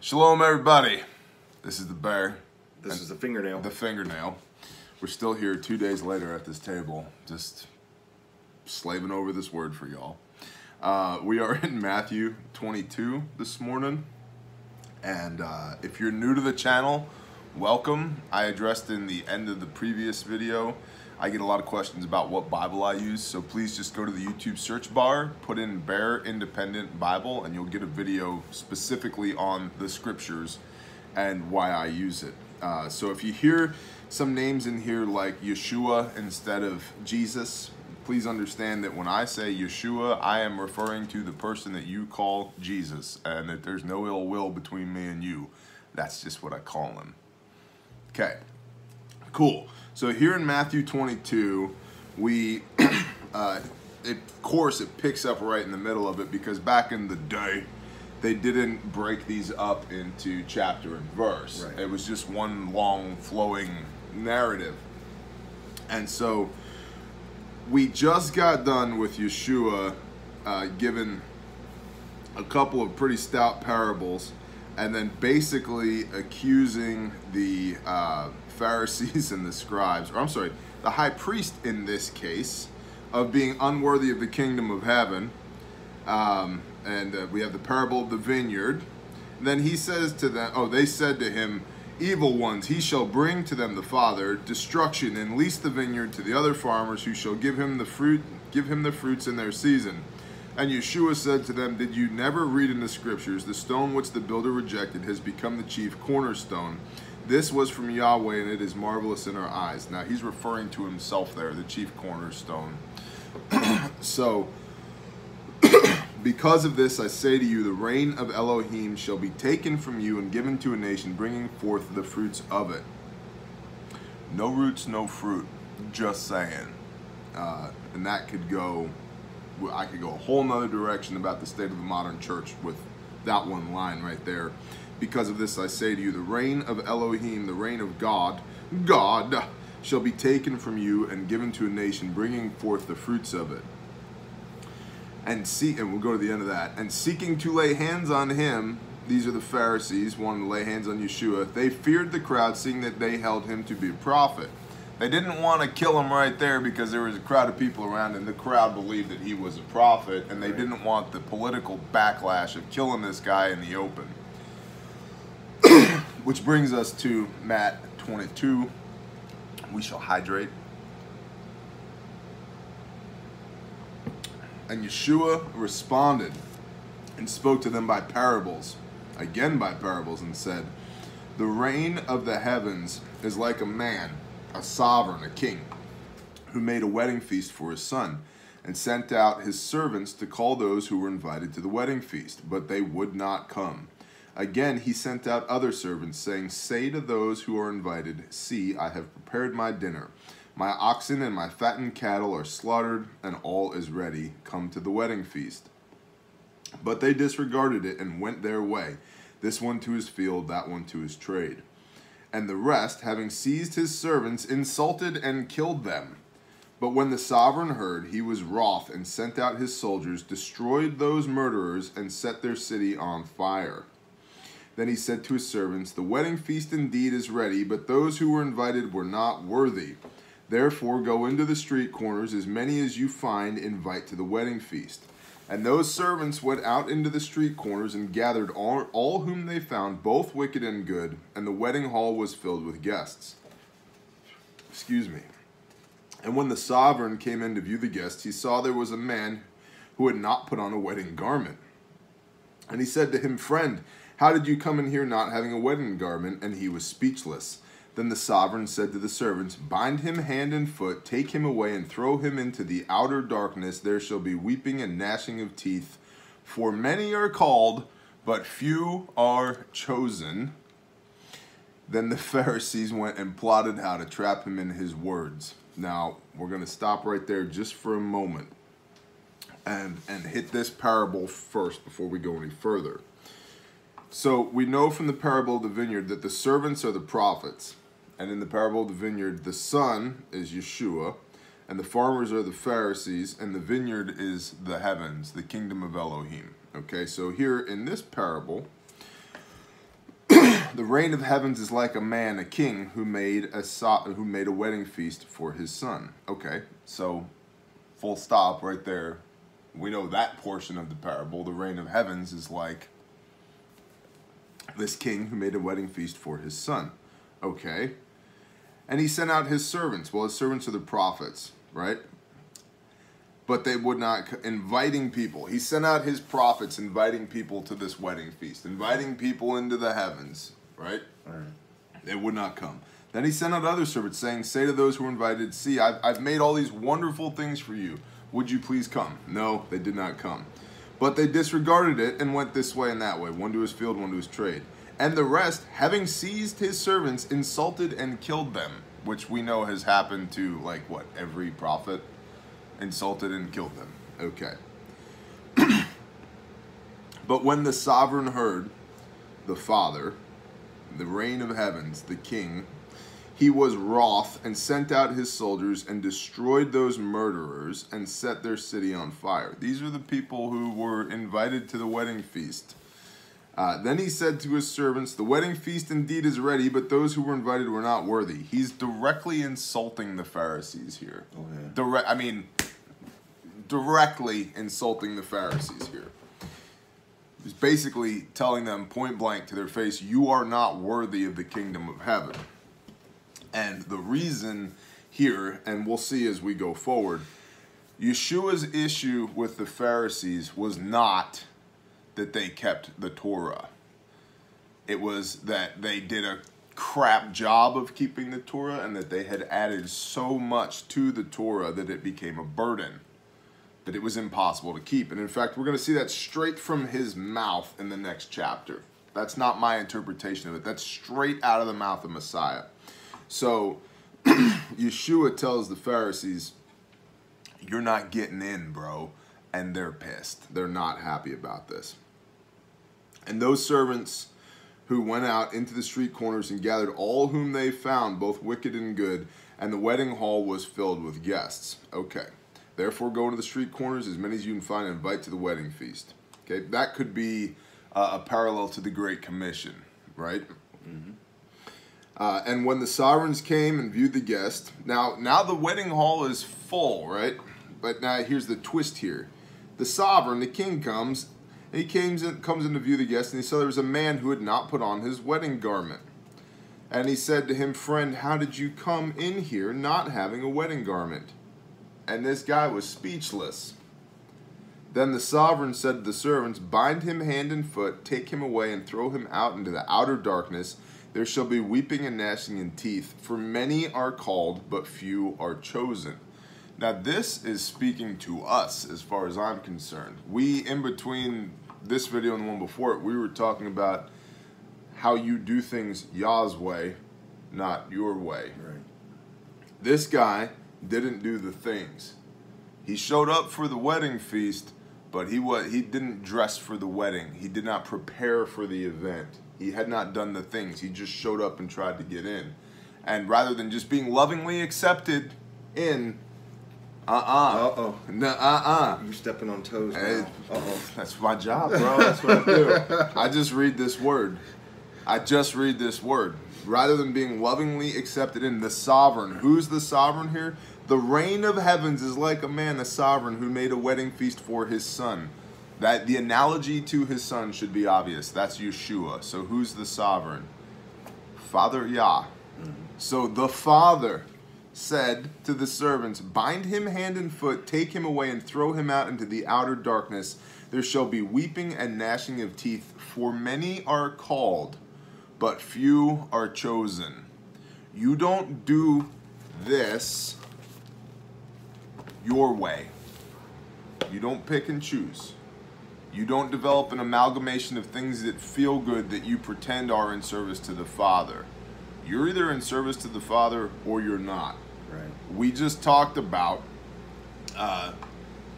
Shalom, everybody. This is the bear. This is the fingernail. The fingernail. We're still here 2 days later at this table, just slaving over this word for y'all. We are in Matthew 22 this morning. And if you're new to the channel, welcome. I addressed in the end of the previous video, I get a lot of questions about what Bible I use, so please just go to the YouTube search bar, put in Bear Independent Bible, and you'll get a video specifically on the scriptures and why I use it. So if you hear some names in here like Yeshua instead of Jesus, please understand that when I say Yeshua, I am referring to the person that you call Jesus, and that there's no ill will between me and you. That's just what I call him. Okay, cool. So here in Matthew 22, we, of course, it picks up right in the middle of it because back in the day, they didn't break these up into chapter and verse. Right. It was just one long flowing narrative. And so we just got done with Yeshua giving a couple of pretty stout parables and then basically accusing the Pharisees and the scribes, or I'm sorry, the high priest in this case, of being unworthy of the kingdom of heaven. We have the parable of the vineyard. And then he says to them, they said to him, evil ones, he shall bring to them the Father destruction, and lease the vineyard to the other farmers, who shall give him the fruits in their season. And Yeshua said to them, did you never read in the scriptures, the stone which the builder rejected has become the chief cornerstone? This was from Yahweh, and it is marvelous in our eyes. Now, he's referring to himself there, the chief cornerstone. So, because of this, I say to you, the reign of Elohim shall be taken from you and given to a nation, bringing forth the fruits of it. No roots, no fruit. Just saying. And that could go, I could go a whole nother direction about the state of the modern church with that one line right there. Because of this, I say to you, the reign of Elohim, the reign of God, shall be taken from you and given to a nation, bringing forth the fruits of it. And we'll go to the end of that. And seeking to lay hands on him, these are the Pharisees, wanting to lay hands on Yeshua, they feared the crowd, seeing that they held him to be a prophet. They didn't want to kill him right there because there was a crowd of people around, and the crowd believed that he was a prophet, and they didn't want the political backlash of killing this guy in the open. Which brings us to Matt 22. We shall hydrate. And Yeshua responded and spoke to them by parables, again by parables, and said, the reign of the heavens is like a man, a sovereign, a king, who made a wedding feast for his son, and sent out his servants to call those who were invited to the wedding feast, but they would not come. Again, he sent out other servants, saying, say to those who are invited, see, I have prepared my dinner. My oxen and my fattened cattle are slaughtered, and all is ready. Come to the wedding feast. But they disregarded it and went their way, this one to his field, that one to his trade. And the rest, having seized his servants, insulted and killed them. But when the sovereign heard, he was wroth, and sent out his soldiers, destroyed those murderers, and set their city on fire. Then he said to his servants, the wedding feast indeed is ready, but those who were invited were not worthy. Therefore go into the street corners, as many as you find, invite to the wedding feast. And those servants went out into the street corners and gathered all whom they found, both wicked and good, and the wedding hall was filled with guests. Excuse me. And when the sovereign came in to view the guests, he saw there was a man who had not put on a wedding garment. And he said to him, friend, how did you come in here not having a wedding garment? And he was speechless. Then the sovereign said to the servants, bind him hand and foot, take him away, and throw him into the outer darkness. There shall be weeping and gnashing of teeth. For many are called, but few are chosen. Then the Pharisees went and plotted how to trap him in his words. Now, we're going to stop right there just for a moment and hit this parable first before we go any further. So we know from the parable of the vineyard that the servants are the prophets. And in the parable of the vineyard, the son is Yeshua, and the farmers are the Pharisees, and the vineyard is the heavens, the kingdom of Elohim. Okay, so here in this parable, The reign of heavens is like a man, a king, who made a wedding feast for his son. Okay, so full stop right there. We know that portion of the parable. The reign of heavens is like this king who made a wedding feast for his son. Okay. And he sent out his servants. Well, his servants are the prophets, right? But they would not, inviting people. He sent out his prophets, inviting people to this wedding feast, inviting people into the heavens, right? They would not come. Then he sent out other servants, saying, say to those who were invited, see, I've made all these wonderful things for you. Would you please come? No, they did not come. But they disregarded it and went this way and that way, one to his field, one to his trade. And the rest, having seized his servants, insulted and killed them, which we know has happened to, like, what, every prophet? Insulted and killed them. Okay. But when the sovereign heard, the Father, the reign of heavens, the king, he was wroth and sent out his soldiers and destroyed those murderers and set their city on fire. These are the people who were invited to the wedding feast. Then he said to his servants, the wedding feast indeed is ready, but those who were invited were not worthy. He's directly insulting the Pharisees here. Oh, yeah. Directly insulting the Pharisees here. He's basically telling them point blank to their face, you are not worthy of the kingdom of heaven. And the reason here, and we'll see as we go forward, Yeshua's issue with the Pharisees was not that they kept the Torah. It was that they did a crap job of keeping the Torah and that they had added so much to the Torah that it became a burden, that it was impossible to keep. And in fact, we're going to see that straight from his mouth in the next chapter. That's not my interpretation of it. That's straight out of the mouth of Messiah. So Yeshua tells the Pharisees, you're not getting in, bro. And they're pissed. They're not happy about this. And those servants who went out into the street corners and gathered all whom they found, both wicked and good, and the wedding hall was filled with guests. Okay. Therefore, go into the street corners, as many as you can find, and invite to the wedding feast. Okay, that could be a parallel to the Great Commission, right? Mm-hmm. And when the sovereigns came and viewed the guest, now the wedding hall is full, right? But now here's the twist here. The sovereign, the king, comes, and he comes in to view the guest, and he saw there was a man who had not put on his wedding garment. And he said to him, friend, how did you come in here not having a wedding garment? And this guy was speechless. Then the sovereign said to the servants, bind him hand and foot, take him away, and throw him out into the outer darkness. There shall be weeping and gnashing in teeth, for many are called, but few are chosen. Now this is speaking to us as far as I'm concerned. In between this video and the one before it, we were talking about how you do things Yah's way, not your way. Right. This guy didn't do the things. He showed up for the wedding feast, but he didn't dress for the wedding. He did not prepare for the event. He had not done the things. He just showed up and tried to get in. And rather than just being lovingly accepted in, Uh-oh. Nuh-uh. You're stepping on toes now. Uh-oh. That's my job, bro. That's what I do. I just read this word. Rather than being lovingly accepted in, the sovereign. Who's the sovereign here? The reign of heavens is like a man, a sovereign, who made a wedding feast for his son. That the analogy to his son should be obvious. That's Yeshua. So who's the sovereign? Father Yah. Mm-hmm. So the Father said to the servants, bind him hand and foot, take him away, and throw him out into the outer darkness. There shall be weeping and gnashing of teeth, for many are called, but few are chosen. You don't do this your way. You don't pick and choose. You don't develop an amalgamation of things that feel good that you pretend are in service to the Father. You're either in service to the Father or you're not. Right. We just talked about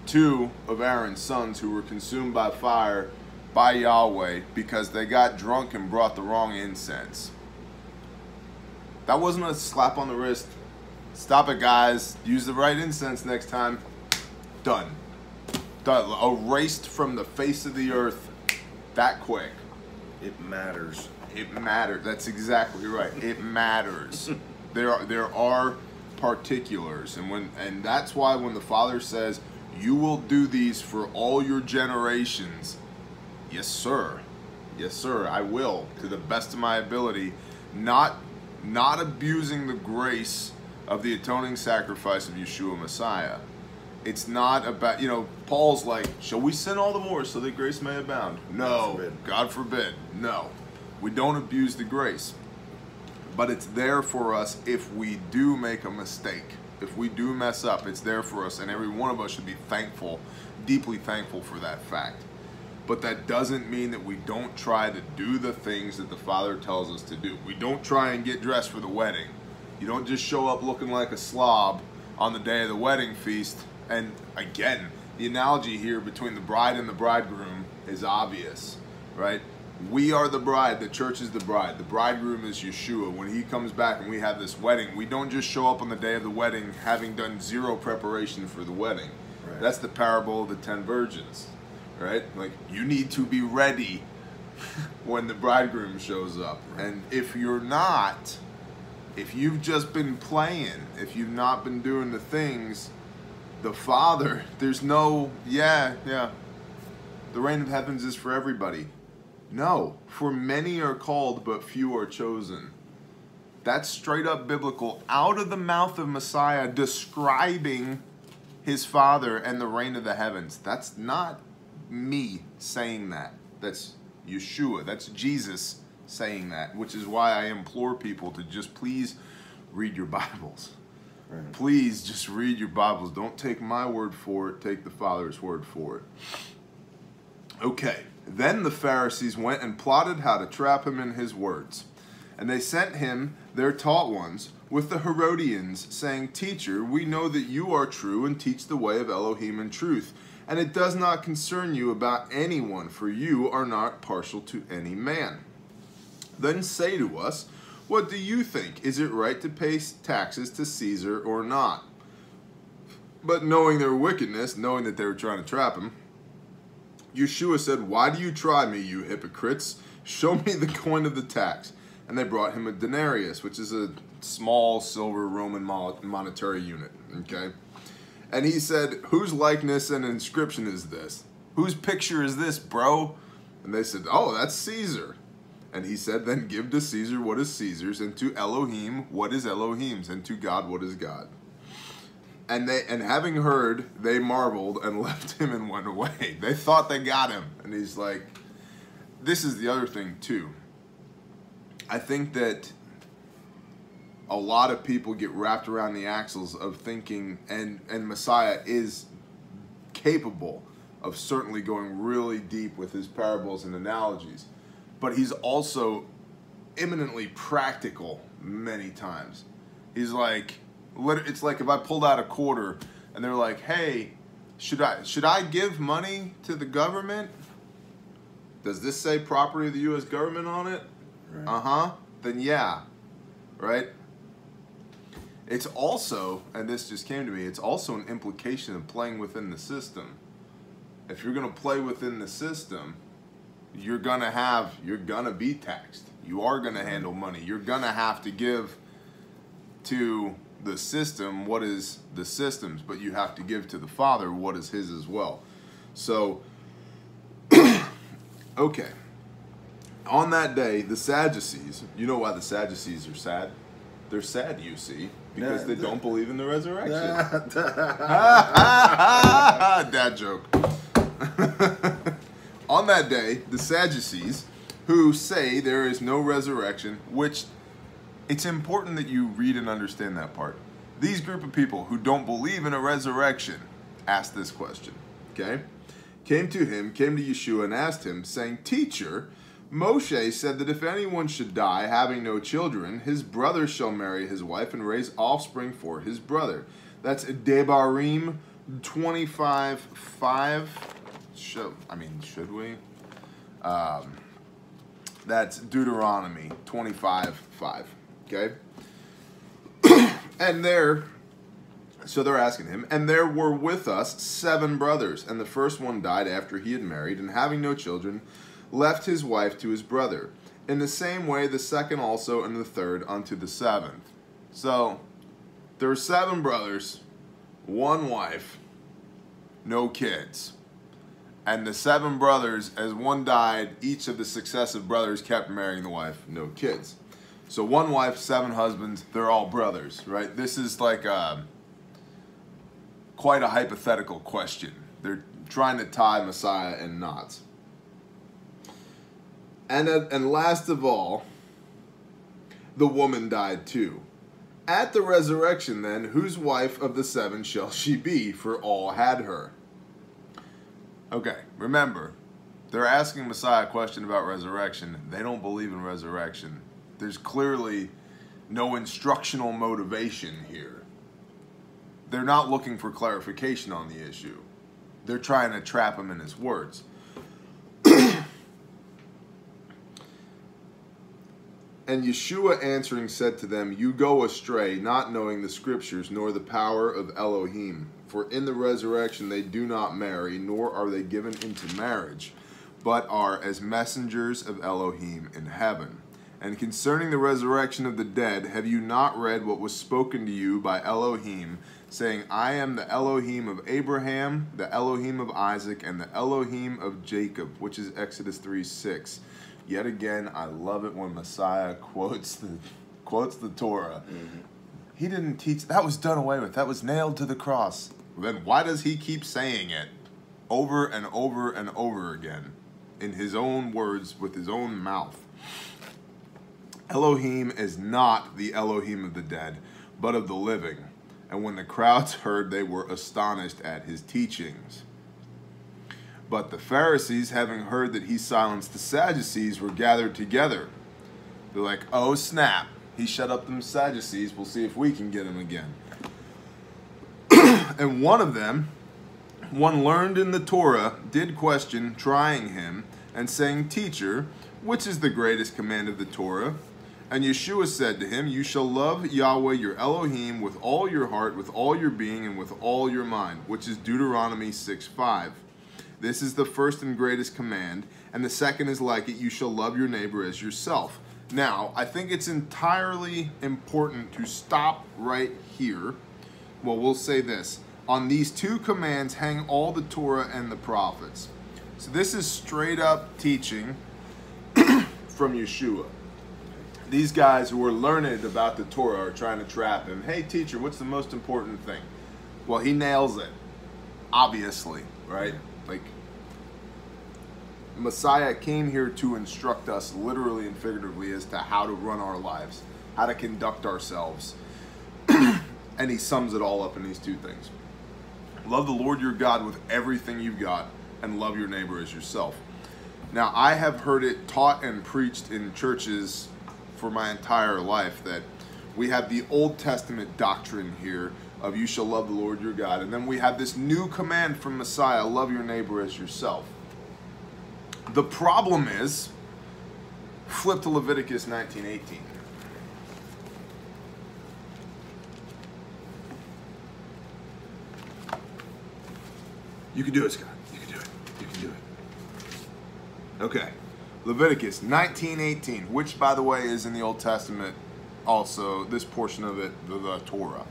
two of Aaron's sons who were consumed by fire by Yahweh because they got drunk and brought the wrong incense. That wasn't a slap on the wrist. Stop it, guys. Use the right incense next time. Done. Done. Erased from the face of the earth that quick. It matters. It matters. That's exactly right. It matters. There are particulars, and that's why when the Father says, "You will do these for all your generations," yes, sir. Yes, sir. I will, to the best of my ability, not abusing the grace of the atoning sacrifice of Yeshua Messiah. It's not about, Paul's like, shall we sin all the more so that grace may abound? No, God forbid. No, we don't abuse the grace. But it's there for us if we do make a mistake. If we do mess up, it's there for us. And every one of us should be thankful, deeply thankful for that fact. But that doesn't mean that we don't try to do the things that the Father tells us to do. We don't try and get dressed for the wedding. You don't just show up looking like a slob on the day of the wedding feast. And again, the analogy here between the bride and the bridegroom is obvious, right? We are the bride, the church is the bride. The bridegroom is Yeshua. When he comes back and we have this wedding, we don't just show up on the day of the wedding having done zero preparation for the wedding. Right. That's the parable of the 10 virgins, right? Like, you need to be ready when the bridegroom shows up. And if you're not, if you've just been playing, if you've not been doing the things, the Father, there's no, the reign of heavens is for everybody. No, for many are called, but few are chosen. That's straight up biblical, out of the mouth of Messiah, describing his Father and the reign of the heavens. That's not me saying that. That's Yeshua. That's Jesus saying that, which is why I implore people to just please read your Bibles. Right. Please just read your Bibles. Don't take my word for it. Take the Father's word for it. Okay. Then the Pharisees went and plotted how to trap him in his words. And they sent him, their taught ones, with the Herodians, saying, "Teacher, we know that you are true and teach the way of Elohim in truth. And it does not concern you about anyone, for you are not partial to any man. Then say to us, what do you think? Is it right to pay taxes to Caesar or not?" But knowing their wickedness, knowing that they were trying to trap him, Yeshua said, "Why do you try me, you hypocrites? Show me the coin of the tax." And they brought him a denarius, which is a small silver Roman monetary unit. Okay? And he said, "Whose likeness and inscription is this? Whose picture is this, bro?" And they said, "Oh, that's Caesar." And he said, "Then give to Caesar what is Caesar's, and to Elohim what is Elohim's, and to God what is God." And having heard, they marveled and left him and went away. They thought they got him. And he's like, this is the other thing too. I think that a lot of people get wrapped around the axles of thinking, and Messiah is capable of certainly going really deep with his parables and analogies, but he's also eminently practical many times. He's like, it's like if I pulled out a quarter and they're like, "Hey, should I give money to the government? Does this say property of the U.S. government on it?" Right. Then yeah, right? It's also, and this just came to me, it's also an implication of playing within the system. If you're going to play within the system, you're going to be taxed. You are going to handle money. You're going to have to give to the system what is the system's, but you have to give to the Father what is his as well. So, okay. On that day, the Sadducees, you know why the Sadducees are sad? They're sad, you see, because they don't believe in the resurrection. Dad joke. On that day, the Sadducees, who say there is no resurrection, which it's important that you read and understand that part. These group of people who don't believe in a resurrection asked this question, okay? Came to Yeshua and asked him, saying, "Teacher, Moshe said that if anyone should die having no children, his brother shall marry his wife and raise offspring for his brother." That's Devarim 25:5. Should we? That's Deuteronomy 25:5. Okay? And they're asking him, "And there were with us 7 brothers, and the first one died after he had married, and having no children, left his wife to his brother. In the same way, the second also, and the third unto the seventh. So, there were 7 brothers, 1 wife, no kids. And the 7 brothers, as one died, each of the successive brothers kept marrying the wife, no kids. So 1 wife, 7 husbands, they're all brothers, right? This is like quite a hypothetical question. They're trying to tie Messiah in knots. And last of all, the woman died too. At the resurrection then, whose wife of the 7 shall she be? For all had her. Okay, remember, they're asking Messiah a question about resurrection. They don't believe in resurrection. There's clearly no instructional motivation here. They're not looking for clarification on the issue. They're trying to trap him in his words. And Yeshua answering said to them, You go astray, not knowing the scriptures, nor the power of Elohim. For in the resurrection they do not marry, nor are they given into marriage, but are as messengers of Elohim in heaven. And concerning the resurrection of the dead, have you not read what was spoken to you by Elohim, saying, I am the Elohim of Abraham, the Elohim of Isaac, and the Elohim of Jacob, which is Exodus 3:6. Yet again, I love it when Messiah quotes the Torah. Mm-hmm. He didn't teach, that was done away with, that was nailed to the cross. Then why does he keep saying it over and over and over again in his own words with his own mouth? Elohim is not the Elohim of the dead, but of the living. And when the crowds heard, they were astonished at his teachings. But the Pharisees, having heard that he silenced the Sadducees, were gathered together. They're like, oh snap, he shut up them Sadducees, we'll see if we can get him again. And one of them, one learned in the Torah, did question, trying him, and saying, Teacher, which is the greatest command of the Torah? And Yeshua said to him, You shall love Yahweh your Elohim with all your heart, with all your being, and with all your mind, which is Deuteronomy 6:5. This is the first and greatest command, and the second is like it, you shall love your neighbor as yourself. Now, I think it's entirely important to stop right here. Well, we'll say this. On these 2 commands hang all the Torah and the prophets. So this is straight up teaching from Yeshua. These guys who are learned about the Torah are trying to trap him. Hey, teacher, what's the most important thing? Well, he nails it. Obviously, right? Like, Messiah came here to instruct us literally and figuratively as to how to run our lives, how to conduct ourselves. And he sums it all up in these 2 things. Love the Lord your God with everything you've got, and love your neighbor as yourself. Now, I have heard it taught and preached in churches for my entire life that we have the Old Testament doctrine here of you shall love the Lord your God, and then we have this new command from Messiah, love your neighbor as yourself. The problem is, flip to Leviticus 19:18. You can do it, Scott. You can do it. You can do it. Okay. Leviticus 19:18, which, by the way, is in the Old Testament also, this portion of it, the Torah.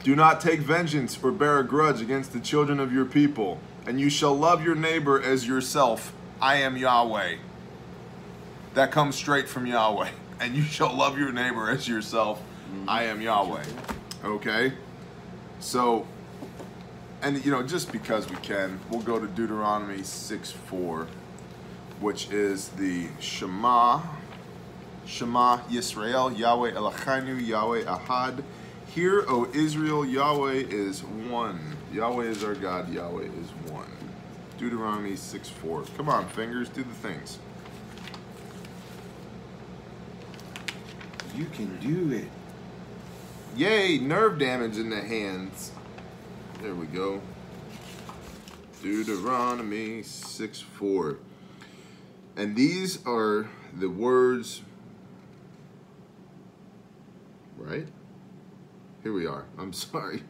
Do not take vengeance or bear a grudge against the children of your people, and you shall love your neighbor as yourself. I am Yahweh. That comes straight from Yahweh. And you shall love your neighbor as yourself. I am Yahweh. Okay? So, and you know, just because we can, we'll go to Deuteronomy 6:4, which is the Shema Yisrael, Yahweh Eloheinu, Yahweh Ahad. Hear, O Israel, Yahweh is one. Yahweh is our God, Yahweh is one. Deuteronomy 6:4. Come on, fingers, do the things. You can do it. Yay, nerve damage in the hands. There we go. Deuteronomy 6:4. And these are the words, right? Here we are. I'm sorry.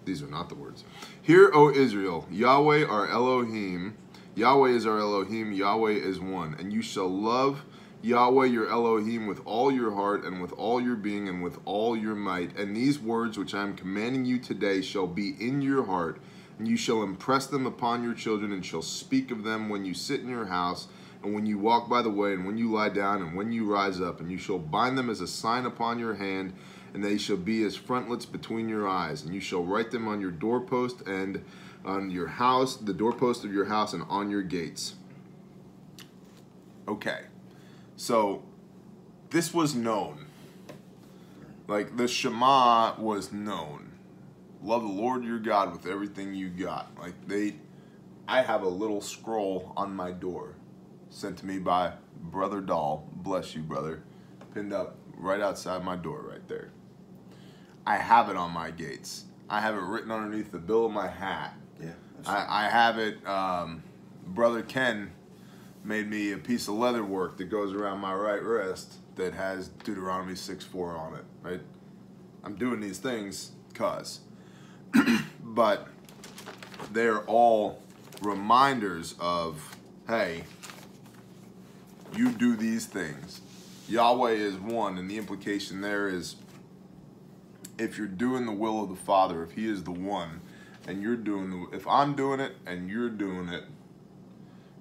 These are not the words. Hear, O Israel, Yahweh our Elohim, Yahweh is our Elohim, Yahweh is one. And you shall love Yahweh your Elohim with all your heart and with all your being and with all your might. And these words which I am commanding you today shall be in your heart, and you shall impress them upon your children, and shall speak of them when you sit in your house, and when you walk by the way, and when you lie down, and when you rise up. And you shall bind them as a sign upon your hand, and they shall be as frontlets between your eyes. And you shall write them on your doorpost and on your house, the doorpost of your house, and on your gates. Okay. So, this was known. Like, the Shema was known. Love the Lord your God with everything you got. Like, I have a little scroll on my door, sent to me by Brother Dahl, bless you, brother, pinned up right outside my door right there. I have it on my gates. I have it written underneath the bill of my hat. Yeah. I have it, Brother Ken made me a piece of leather work that goes around my right wrist that has Deuteronomy 6:4 on it, right? I'm doing these things because, but they're all reminders of, hey, you do these things. Yahweh is one, and the implication there is if you're doing the will of the Father, if He is the one, and you're doing if I'm doing it and you're doing it,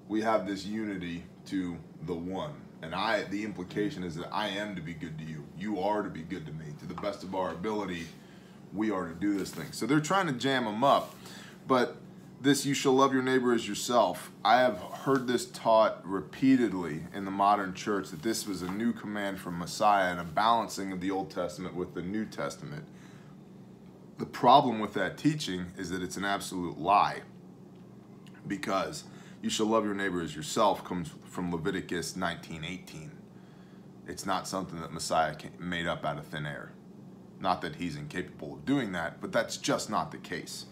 we have this unity to the one. And the implication is that I am to be good to you. You are to be good to me. To the best of our ability, we are to do this thing. So they're trying to jam them up. But this, you shall love your neighbor as yourself. I have heard this taught repeatedly in the modern church, that this was a new command from Messiah and a balancing of the Old Testament with the New Testament. The problem with that teaching is that it's an absolute lie, because you shall love your neighbor as yourself comes from Leviticus 19:18. It's not something that Messiah made up out of thin air. Not that he's incapable of doing that, but that's just not the case.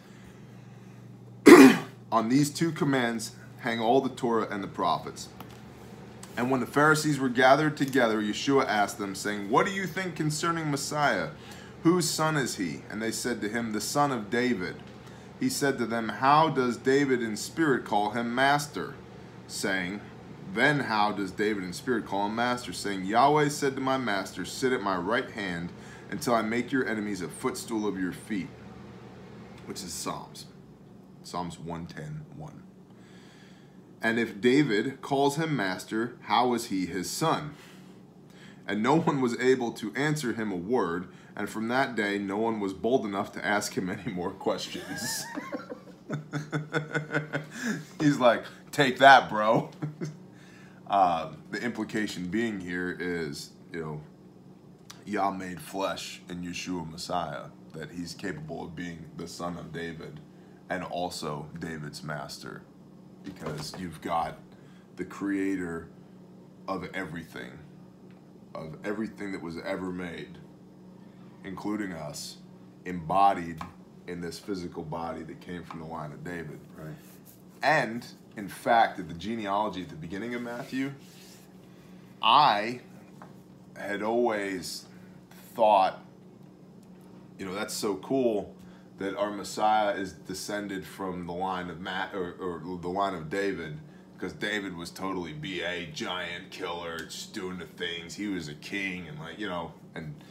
On these two commands hang all the Torah and the prophets. And when the Pharisees were gathered together, Yeshua asked them, saying, what do you think concerning Messiah? Whose son is he? And they said to him, the son of David. He said to them, how does David in spirit call him master? Saying, then how does David in spirit call him master? Saying, Yahweh said to my master, sit at my right hand until I make your enemies a footstool of your feet. Which is Psalms 110:1. And if David calls him master, how is he his son? And no one was able to answer him a word, and from that day no one was bold enough to ask him any more questions. He's like, take that, bro. The implication being here is, Yah made flesh in Yeshua Messiah, that he's capable of being the son of David and also David's master, because you've got the creator of everything that was ever made, including us, embodied in this physical body that came from the line of David. Right. And, in fact, at the genealogy at the beginning of Matthew, I had always thought, that's so cool that our Messiah is descended from the line of or the line of David, because David was totally B.A., giant killer, just doing the things. He was a king, and and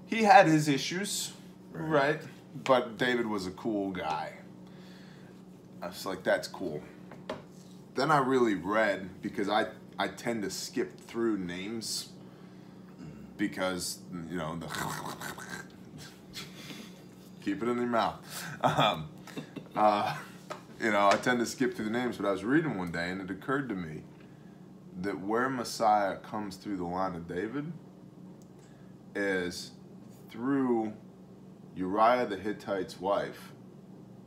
he had his issues, right? But David was a cool guy. I was like, that's cool. Then I really read, because I tend to skip through names, because, keep it in your mouth. I tend to skip through the names, but I was reading one day, and it occurred to me that where Messiah comes through the line of David is through Uriah the Hittite's wife,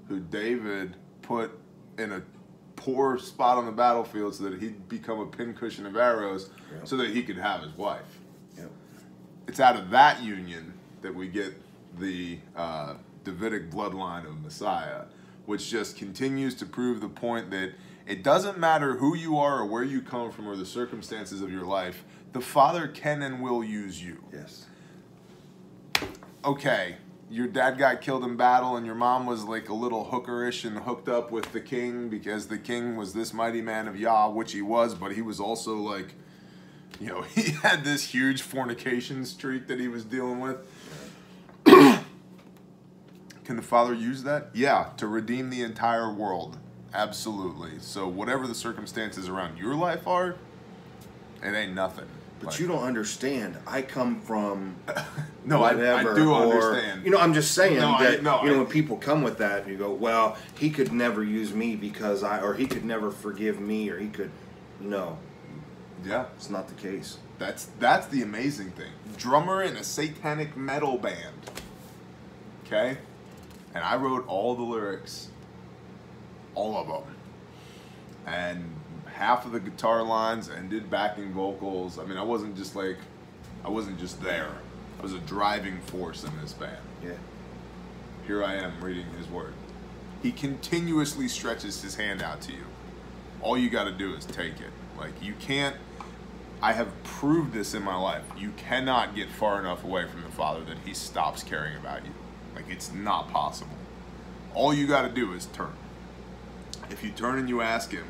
who David put in a poor spot on the battlefield so that he'd become a pincushion of arrows, so that he could have his wife. Yep. It's out of that union that we get the Davidic bloodline of Messiah, which just continues to prove the point that it doesn't matter who you are or where you come from or the circumstances of your life, the Father can and will use you. Yes. Okay, your dad got killed in battle and your mom was like a little hookerish and hooked up with the king because the king was this mighty man of Yah, which he was, but he was also like, you know, he had this huge fornication streak that he was dealing with. Can the Father use that? Yeah, to redeem the entire world. Absolutely. So whatever the circumstances around your life are, it ain't nothing. But like, you don't understand. I come from no, I do understand. You know, I'm just saying when people come with that, you go, well, he could never use me because or he could never forgive me, or he could, no. Yeah. It's not the case. That's the amazing thing. Drummer in a satanic metal band. Okay? And I wrote all the lyrics. All of them. And half of the guitar lines and did backing vocals. I mean, I wasn't just there. I was a driving force in this band. Yeah. Here I am reading his word. He continuously stretches his hand out to you. All you got to do is take it. Like, you can't, I have proved this in my life. You cannot get far enough away from the Father that he stops caring about you. Like, it's not possible. All you got to do is turn. If you turn and you ask him,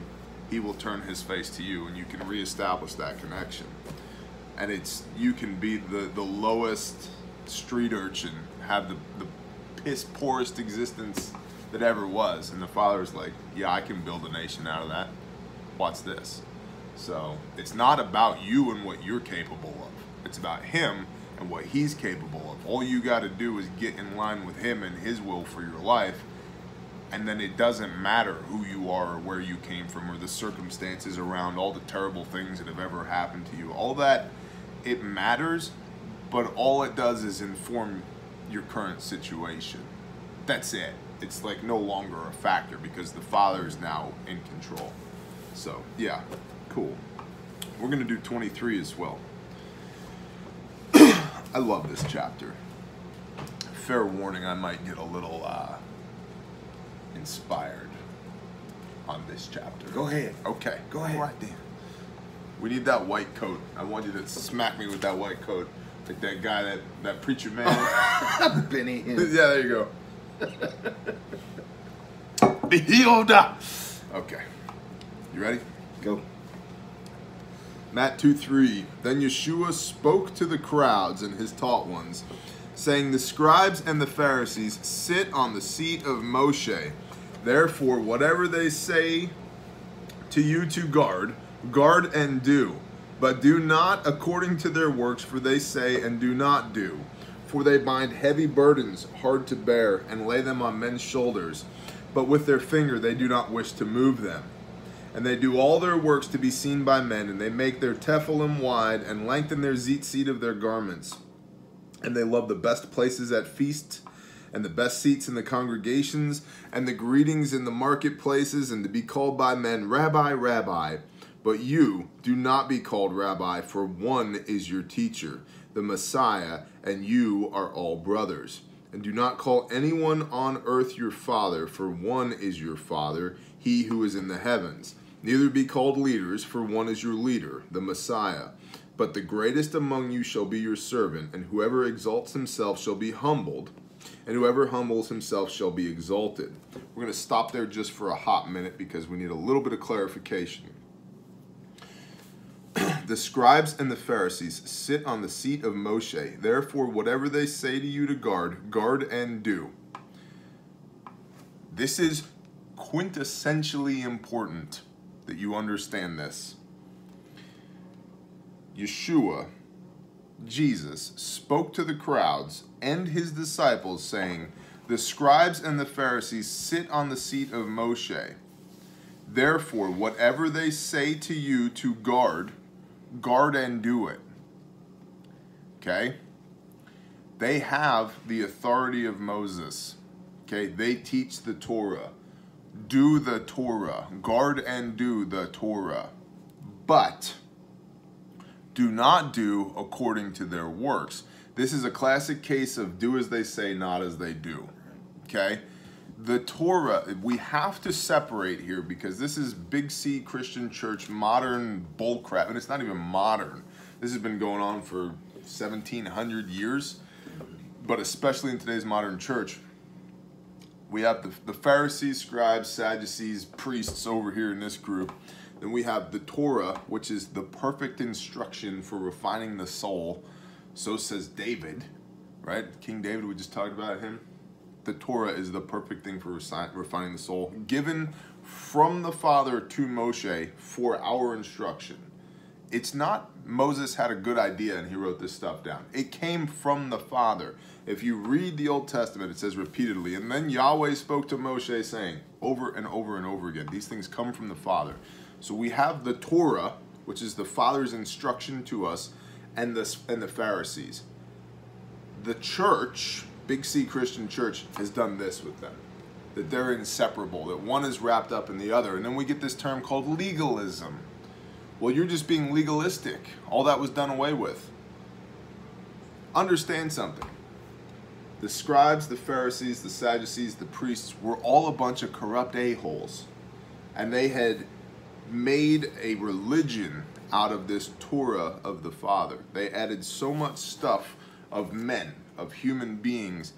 he will turn his face to you, and you can reestablish that connection. And you can be the lowest street urchin, have the piss poorest existence that ever was, and the Father's like, yeah, I can build a nation out of that. Watch this. So it's not about you and what you're capable of. It's about him and what he's capable of. All you got to do is get in line with him and his will for your life. And then it doesn't matter who you are or where you came from or the circumstances around all the terrible things that have ever happened to you. All that, it matters, but all it does is inform your current situation. That's it. It's like no longer a factor because the Father is now in control. So, yeah, cool. We're going to do 23 as well. I love this chapter. Fair warning, I might get a little inspired on this chapter. Go ahead. Okay. Go ahead. All right, Dan. We need that white coat. I want you to smack me with that white coat. Like that guy, that preacher man. Benny. Yeah, there you go. Be healed. Okay. You ready? Go. Matt 2:3. Then Yeshua spoke to the crowds and his taught ones, saying, the scribes and the Pharisees sit on the seat of Moshe. Therefore, whatever they say to you to guard, guard and do. But do not according to their works, for they say and do not do. For they bind heavy burdens, hard to bear, and lay them on men's shoulders. But with their finger they do not wish to move them. And they do all their works to be seen by men, and they make their tephilim wide, and lengthen their tzitzit of their garments. And they love the best places at feasts, and the best seats in the congregations, and the greetings in the marketplaces, and to be called by men, Rabbi, Rabbi. But you do not be called Rabbi, for one is your teacher, the Messiah, and you are all brothers. And do not call anyone on earth your father, for one is your Father, he who is in the heavens. Neither be called leaders, for one is your leader, the Messiah. But the greatest among you shall be your servant, and whoever exalts himself shall be humbled, and whoever humbles himself shall be exalted. We're going to stop there just for a hot minute because we need a little bit of clarification. The scribes and the Pharisees sit on the seat of Moshe. Therefore, whatever they say to you to guard, guard and do. This is quintessentially important that you understand this. Yeshua, Jesus, spoke to the crowds and his disciples, saying, the scribes and the Pharisees sit on the seat of Moshe. Therefore, whatever they say to you to guard, guard and do it. Okay? They have the authority of Moses. Okay? They teach the Torah. Do the Torah. Guard and do the Torah. But do not do according to their works. This is a classic case of do as they say, not as they do. Okay? The Torah, we have to separate here because this is Big C Christian Church modern bullcrap, and it's not even modern. This has been going on for 1,700 years. but especially in today's modern church, we have the Pharisees, scribes, Sadducees, priests over here in this group. Then we have the Torah, which is the perfect instruction for refining the soul. So says David, right? King David, we just talked about him. The Torah is the perfect thing for refining the soul, given from the Father to Moshe for our instruction. It's not Moses had a good idea and he wrote this stuff down. It came from the Father. If you read the Old Testament, it says repeatedly, and then Yahweh spoke to Moshe saying, over and over and over again, these things come from the Father. So we have the Torah, which is the Father's instruction to us, and the Pharisees. The church, Big C Christian Church, has done this with them. That they're inseparable, that one is wrapped up in the other. And then we get this term called legalism. Well, you're just being legalistic. All that was done away with. Understand something. The scribes, the Pharisees, the Sadducees, the priests were all a bunch of corrupt a-holes. And they had made a religion out of this Torah of the Father. They added so much stuff of men, of human beings.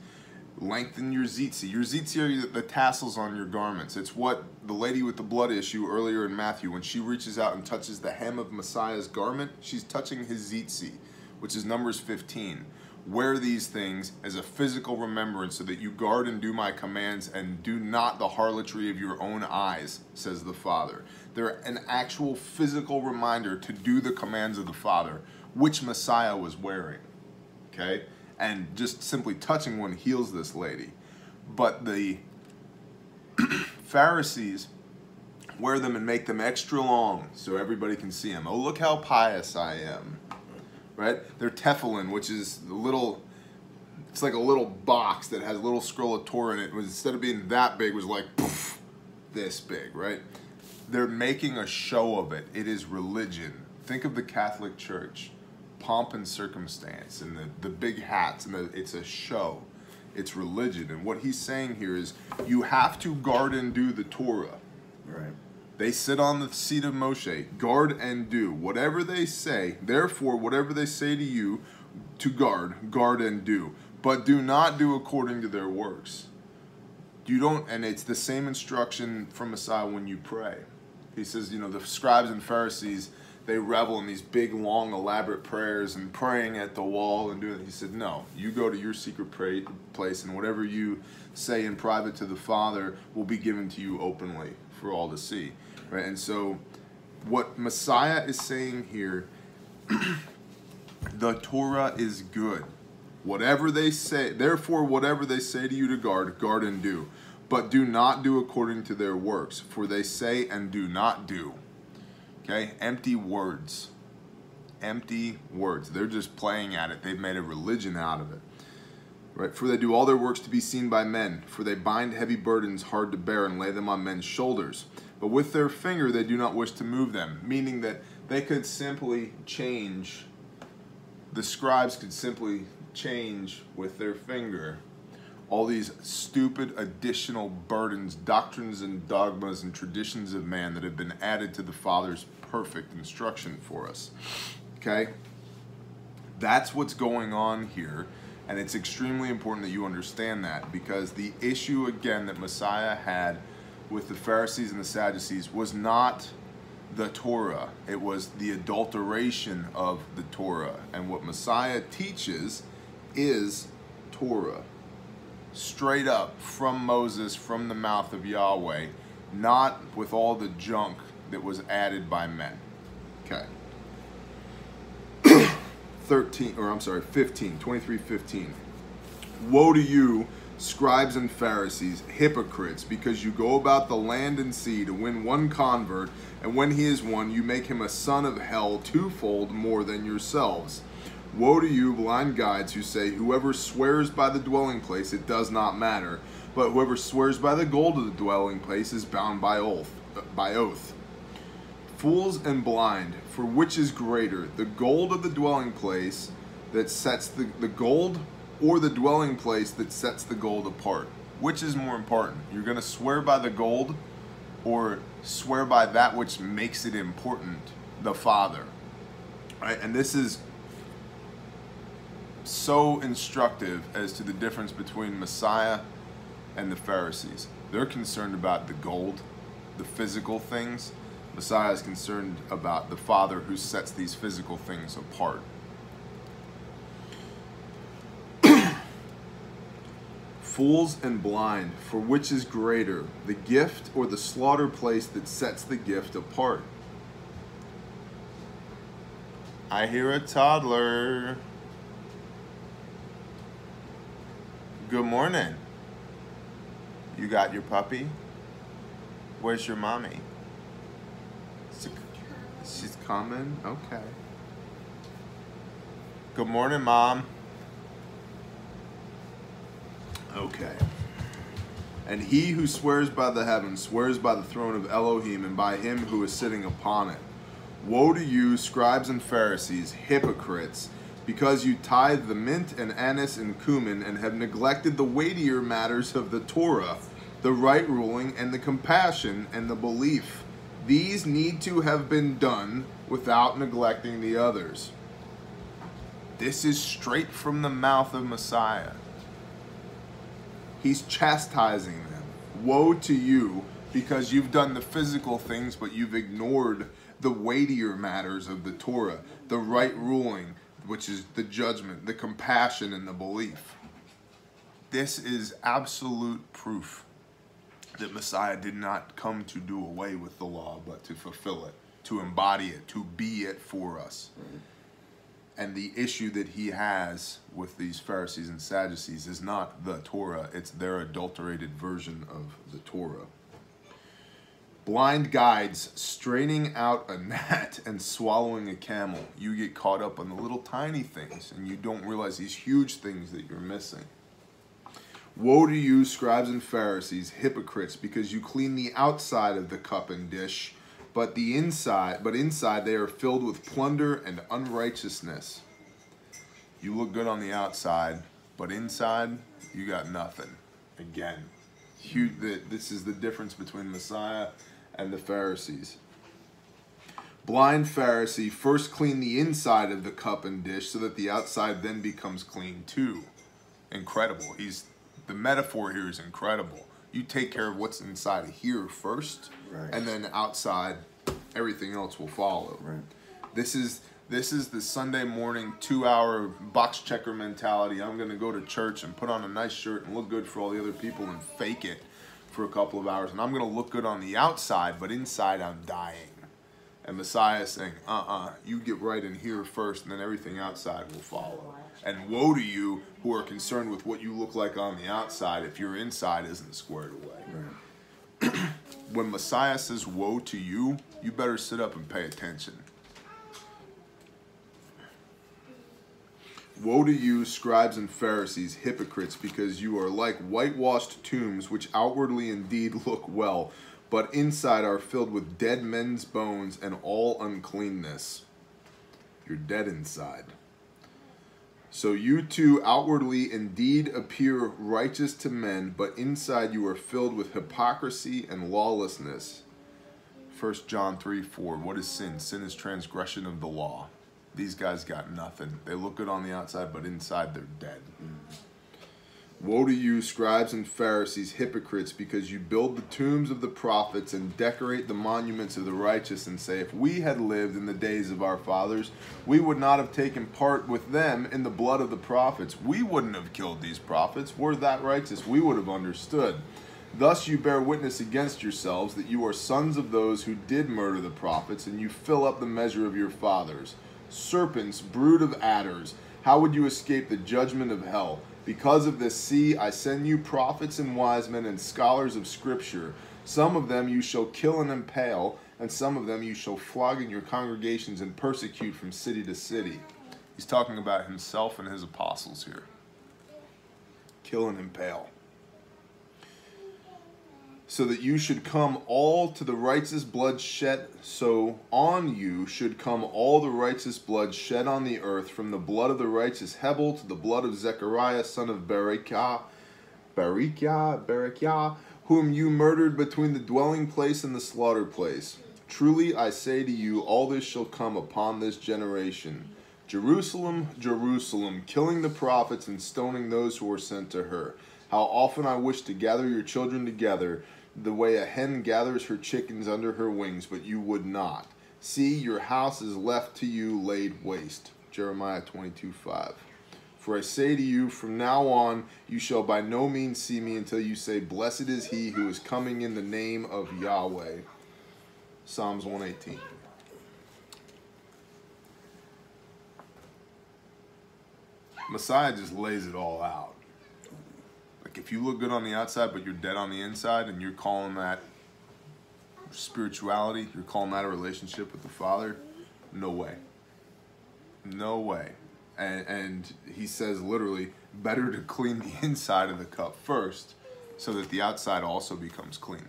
Lengthen your tzitzit. Your tzitzit are the tassels on your garments. It's what the lady with the blood issue earlier in Matthew, when she reaches out and touches the hem of Messiah's garment, she's touching his tzitzit, which is Numbers 15. Wear these things as a physical remembrance so that you guard and do my commands and do not the harlotry of your own eyes, says the Father. They're an actual physical reminder to do the commands of the Father, which Messiah was wearing. Okay? And just simply touching one heals this lady. But the Pharisees wear them and make them extra long so everybody can see them. Oh, look how pious I am. Right? They're tefillin, which is a little, it's like a little box that has a little scroll of Torah in it. It was, instead of being that big, was like poof, this big, right? They're making a show of it. It is religion. Think of the Catholic Church. Pomp and circumstance and the big hats, and it's a show. It's religion. And what he's saying here is you have to guard and do the Torah. Right. They sit on the seat of Moshe. Guard and do. Whatever they say, therefore, whatever they say to you to guard and do. But do not do according to their works. You don't, and it's the same instruction from Messiah when you pray. He says, you know, the scribes and Pharisees, they revel in these big, long, elaborate prayers and praying at the wall and doing it. He said, no, you go to your secret place, and whatever you say in private to the Father will be given to you openly for all to see. Right? And so what Messiah is saying here, the Torah is good. Whatever they say, therefore, whatever they say to you to guard and do. But do not do according to their works, for they say and do not do. Okay, empty words. Empty words. They're just playing at it. They've made a religion out of it. Right? For they do all their works to be seen by men. For they bind heavy burdens hard to bear and lay them on men's shoulders. But with their finger they do not wish to move them. Meaning that they could simply change. The scribes could simply change with their finger all these stupid additional burdens, doctrines and dogmas and traditions of man that have been added to the Father's perfect instruction for us. Okay? That's what's going on here, and it's extremely important that you understand that, because the issue, again, that Messiah had with the Pharisees and the Sadducees was not the Torah. It was the adulteration of the Torah. And what Messiah teaches is Torah. Straight up from Moses, from the mouth of Yahweh, not with all the junk that was added by men. Okay. 23:15. Woe to you, scribes and Pharisees, hypocrites, because you go about the land and sea to win one convert, and when he is won, you make him a son of hell twofold more than yourselves. Woe to you, blind guides, who say, whoever swears by the dwelling place, it does not matter, but whoever swears by the gold of the dwelling place is bound by oath. Fools and blind, for which is greater, the gold of the dwelling place that sets the gold, or the dwelling place that sets the gold apart? Which is more important? You're going to swear by the gold, or swear by that which makes it important, the Father? Right? And this is so instructive as to the difference between Messiah and the Pharisees. They're concerned about the gold, the physical things. Messiah is concerned about the Father who sets these physical things apart. Fools and blind, for which is greater, the gift or the slaughter place that sets the gift apart? I hear a toddler. Good morning. You got your puppy? Where's your mommy? She's coming? Okay. Good morning, Mom. Okay. And he who swears by the heavens swears by the throne of Elohim and by him who is sitting upon it. Woe to you, scribes and Pharisees, hypocrites, because you tithe the mint and anise and cumin and have neglected the weightier matters of the Torah, the right ruling and the compassion and the belief. These need to have been done without neglecting the others. This is straight from the mouth of Messiah. He's chastising them. Woe to you, because you've done the physical things, but you've ignored the weightier matters of the Torah, the right ruling, which is the judgment, the compassion, and the belief. This is absolute proof that Messiah did not come to do away with the law, but to fulfill it, to embody it, to be it for us. And the issue that he has with these Pharisees and Sadducees is not the Torah, it's their adulterated version of the Torah. Blind guides straining out a gnat and swallowing a camel. You get caught up on the little tiny things and you don't realize these huge things that you're missing. Woe to you, scribes and Pharisees, hypocrites, because you clean the outside of the cup and dish, but inside they are filled with plunder and unrighteousness. You look good on the outside, but inside you got nothing. Again, this is the difference between Messiah and the Pharisees. Blind Pharisee, first clean the inside of the cup and dish so that the outside then becomes clean too. Incredible. The metaphor here is incredible. You take care of what's inside of here first, right, and then outside, everything else will follow. Right. This is the Sunday morning 2-hour box checker mentality. I'm going to go to church and put on a nice shirt and look good for all the other people and fake it for a couple of hours. And I'm going to look good on the outside, but inside I'm dying. And Messiah is saying, you get right in here first, and then everything outside will follow. And woe to you who are concerned with what you look like on the outside if your inside isn't squared away. Right. When Messiah says woe to you, you better sit up and pay attention. Woe to you, scribes and Pharisees, hypocrites, because you are like whitewashed tombs, which outwardly indeed look well, but inside are filled with dead men's bones and all uncleanness. You're dead inside. So you too outwardly indeed appear righteous to men, but inside you are filled with hypocrisy and lawlessness. 1 John 3:4. What is sin? Sin is transgression of the law. These guys got nothing. They look good on the outside, but inside they're dead. Woe to you, scribes and Pharisees, hypocrites, because you build the tombs of the prophets and decorate the monuments of the righteous and say, if we had lived in the days of our fathers, we would not have taken part with them in the blood of the prophets. We wouldn't have killed these prophets. We're that righteous. We would have understood. Thus you bear witness against yourselves that you are sons of those who did murder the prophets, and you fill up the measure of your fathers. Serpents, brood of adders, how would you escape the judgment of hell? Because of this, see, I send you prophets and wise men and scholars of Scripture. Some of them you shall kill and impale, and some of them you shall flog in your congregations and persecute from city to city. He's talking about himself and his apostles here. Kill and impale. So that you should come all to the righteous blood shed, so on you should come all the righteous blood shed on the earth, from the blood of the righteous Hebel to the blood of Zechariah, son of Berechiah, whom you murdered between the dwelling place and the slaughter place. Truly I say to you, all this shall come upon this generation. Jerusalem, Jerusalem, killing the prophets and stoning those who were sent to her. How often I wished to gather your children together, the way a hen gathers her chickens under her wings, but you would not. See, your house is left to you laid waste. Jeremiah 22:5. For I say to you, from now on, you shall by no means see me until you say, blessed is he who is coming in the name of Yahweh. Psalms 118. Messiah just lays it all out. Like, if you look good on the outside, but you're dead on the inside, and you're calling that spirituality, you're calling that a relationship with the Father, no way. No way. And he says literally, better to clean the inside of the cup first so that the outside also becomes clean.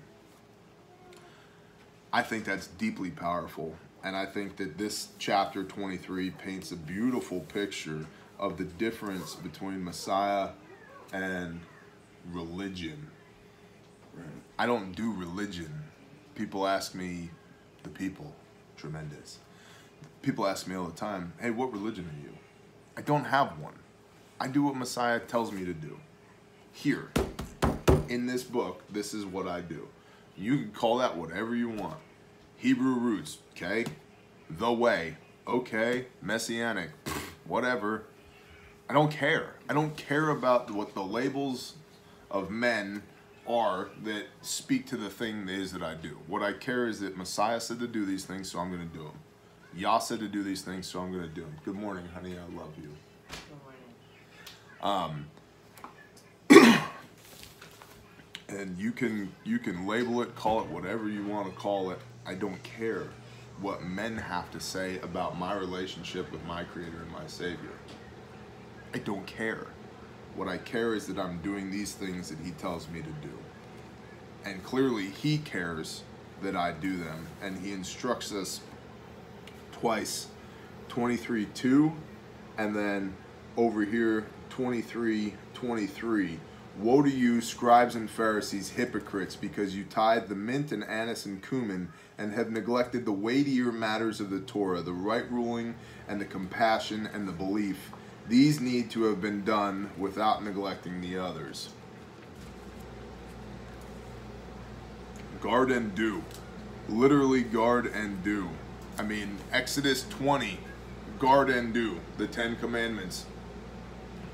I think that's deeply powerful. And I think that this chapter 23 paints a beautiful picture of the difference between Messiah and religion. Right. I don't do religion. People ask me, the people, tremendous. People ask me all the time, hey, what religion are you? I don't have one. I do what Messiah tells me to do. Here, in this book, this is what I do. You can call that whatever you want. Hebrew roots, okay? The way, okay? Messianic, whatever. I don't care. I don't care about what the labels of men are that speak to the thing is that I do. What I care is that Messiah said to do these things, so I'm going to do them. Yah said to do these things, so I'm going to do them. Good morning, honey. I love you. Good morning. And you can label it, call it whatever you want to call it. I don't care what men have to say about my relationship with my Creator and my Savior. I don't care. What I care is that I'm doing these things that He tells me to do. And clearly He cares that I do them. And He instructs us twice, 23:2, and then over here 23:23. Woe to you, scribes and Pharisees, hypocrites, because you tithe the mint and anise and cumin, and have neglected the weightier matters of the Torah, the right ruling and the compassion and the belief. These need to have been done without neglecting the others. Guard and do. Literally guard and do. I mean, Exodus 20, guard and do. The 10 Commandments,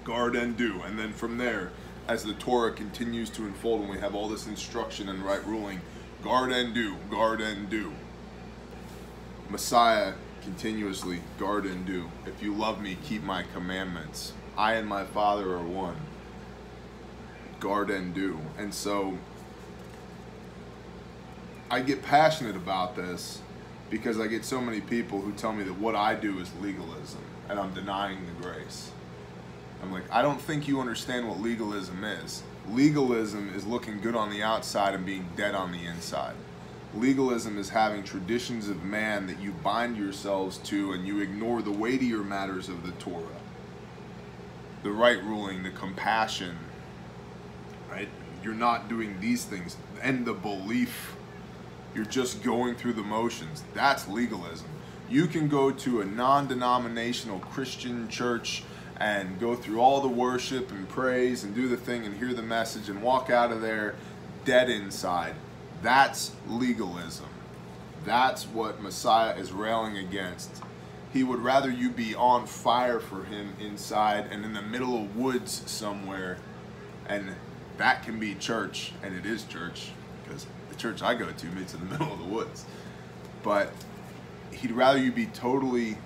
guard and do. And then from there, as the Torah continues to unfold and we have all this instruction and right ruling, guard and do, guard and do. Messiah continuously, guard and do. If you love me, keep my commandments. I and my Father are one. Guard and do. And so, I get passionate about this because I get so many people who tell me that what I do is legalism and I'm denying the grace. I'm like, I don't think you understand what legalism is. Legalism is looking good on the outside and being dead on the inside. Legalism is having traditions of man that you bind yourselves to and you ignore the weightier matters of the Torah. The right ruling, the compassion, right? You're not doing these things. And the belief. You're just going through the motions. That's legalism. You can go to a non-denominational Christian church and go through all the worship and praise and do the thing and hear the message and walk out of there dead inside. That's legalism. That's what Messiah is railing against. He would rather you be on fire for Him inside and in the middle of woods somewhere, and that can be church, and it is church, because the church I go to meets in the middle of the woods. But He'd rather you be totally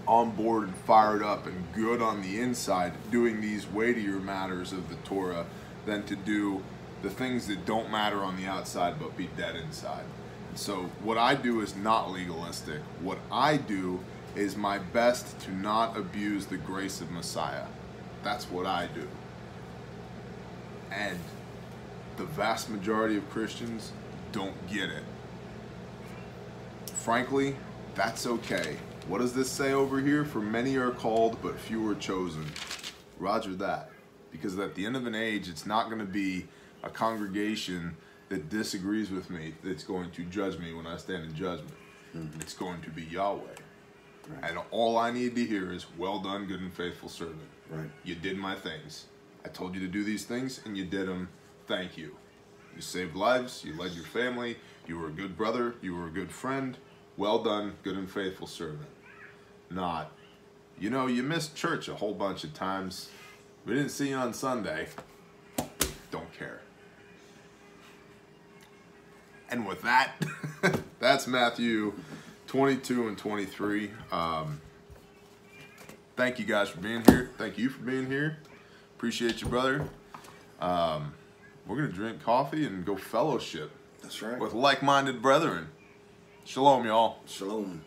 on board and fired up and good on the inside doing these weightier matters of the Torah than to do the things that don't matter on the outside but be dead inside. And so what I do is not legalistic. What I do is my best to not abuse the grace of Messiah. That's what I do. And the vast majority of Christians don't get it. Frankly, that's okay. What does this say over here? For many are called, but few are chosen. Roger that. Because at the end of an age, it's not going to be a congregation that disagrees with me that's going to judge me when I stand in judgment. Mm-hmm. It's going to be Yahweh. Right. And all I need to hear is, well done, good and faithful servant. Right. You did my things. I told you to do these things, and you did them. Thank you. You saved lives. You led your family. You were a good brother. You were a good friend. Well done, good and faithful servant. Not, you know, you missed church a whole bunch of times. We didn't see you on Sunday. Don't care. And with that, that's Matthew 22 and 23. Thank you guys for being here. Thank you for being here. Appreciate you, brother. We're going to drink coffee and go fellowship. That's right. With like-minded brethren. Shalom, y'all. Shalom.